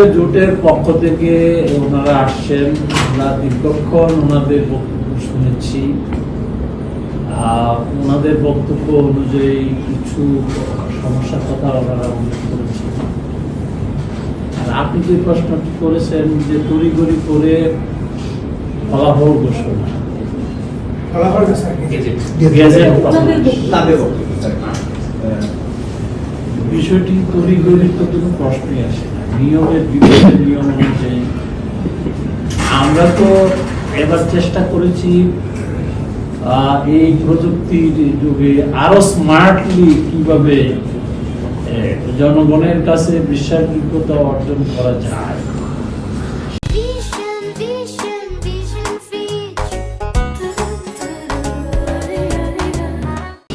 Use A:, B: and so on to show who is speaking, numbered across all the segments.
A: যদিও জোটের পক্ষ থেকে ওনারা আসছেন, আমরা দীর্ঘক্ষণ ওনাদের বক্তব্য শুনেছি। ওনাদের বক্তব্য অনুযায়ী কিছু সমস্যার কথা ওনারা উল্লেখ করেছেন। আর আপনি যে প্রশ্নটি করেছেন যে তড়িঘড়ি করে ফলাফল ঘোষণা, বিষয়টি তড়িঘড়ির তো কোনো প্রশ্নই আসে না। নিয়মের বিপরীতে নিয়ম অনুযায়ী আমরা তো এবার চেষ্টা করেছি এই প্রযুক্তির যুগে আরো স্মার্টলি কিভাবে জনগণের কাছে বিশ্বাসযোগ্যতা অর্জন করা যায়।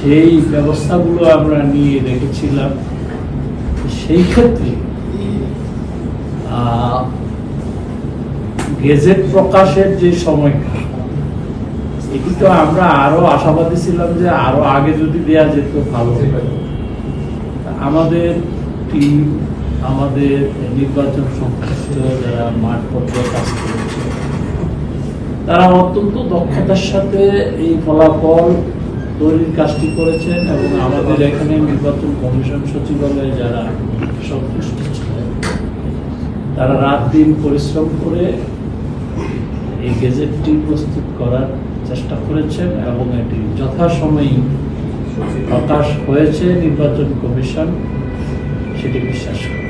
A: সেই ব্যবস্থাগুলো আমরা নিয়ে রেখেছিলাম। সেই ক্ষেত্রে গেজেট প্রকাশের যে সময়টা, এটি তো আমরা আরো আশাবাদী ছিলাম যে আরো আগে যদি দেয়া যেত ভালো হতো। আমাদের টিম, আমাদের নির্বাচন সংশ্লিষ্ট যারা মাঠ পর্যায়ে কাজ করেছে, তারা অত্যন্ত দক্ষতার সাথে এই ফলাফল তৈরির কাজটি করেছেন এবং আমাদের এখানে নির্বাচন কমিশন সচিবালয়ে যারা সংশ্লিষ্ট ছিলেন, তারা রাত দিন পরিশ্রম করে এই গেজেটটি প্রস্তুত করার চেষ্টা করেছেন এবং এটি যথাসময়ে প্রকাশ হয়েছে। নির্বাচন কমিশন সেটি বিশ্বাস করে।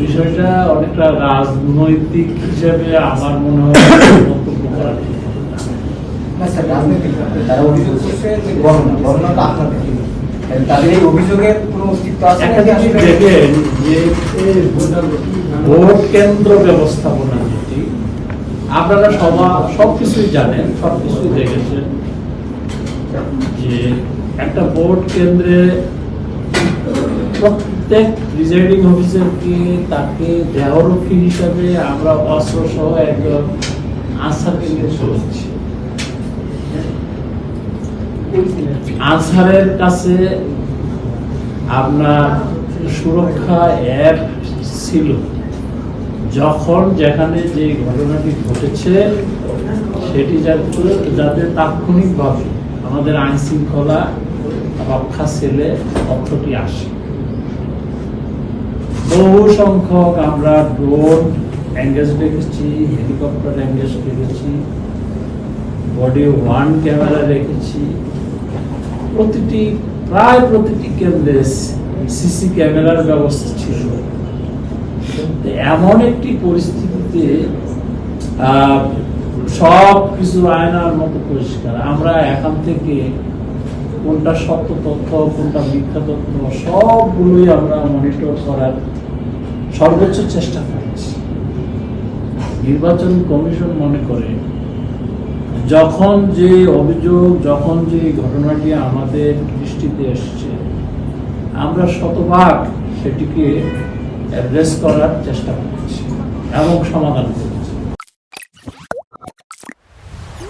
A: বিষয়টা অনেকটা রাজনৈতিক হিসেবে আমার মনে হয় মন্তব্য করা ঠিক ভোট কেন্দ্র ব্যবস্থাপনা যেটি আপনারা সবকিছুই জানেন, সবকিছুই দেখেছেন যে একটা ভোট কেন্দ্রে প্রত্যেক প্রিজাইডিং অফিসারকে তাকে দেহরক্ষী হিসাবে আমরা অস্ত্র সহ একজন আনসারকে নিয়ে চলেছি। আনসারের কাছে আপনার সুরক্ষা অ্যাপ ছিল। যখন যেখানে যে ঘটনাটি ঘটেছে সেটি যাতে তাৎক্ষণিকভাবে আমাদের আইন শৃঙ্খলা রক্ষা সেলে তথ্যটি আসে। বহু সংখ্যক আমরা ড্রোন এঙ্গেজ দেখেছি, হেলিকপ্টার এঙ্গেজ দেখেছি, বডি ওয়ান ক্যামেরা রেখেছি। প্রায় প্রতিটি কেন্দ্রে সিসি ক্যামেরার ব্যবস্থা ছিল। এমন একটি পরিস্থিতিতে সব কিছু আয়নার মতো পরিষ্কার। আমরা এখান থেকে কোনটা সত্য তথ্য, কোনটা মিথ্যা তথ্য, সবগুলোই আমরা মনিটর করার সর্বোচ্চ চেষ্টা করছি। নির্বাচন কমিশন মনে করে যখন যে অভিযোগ, যখন যে ঘটনাটি আমাদের দৃষ্টিতে এসছে, আমরা শতভাগ সেটিকে অ্যাড্রেস করার চেষ্টা করছি এবং সমাধান করছি।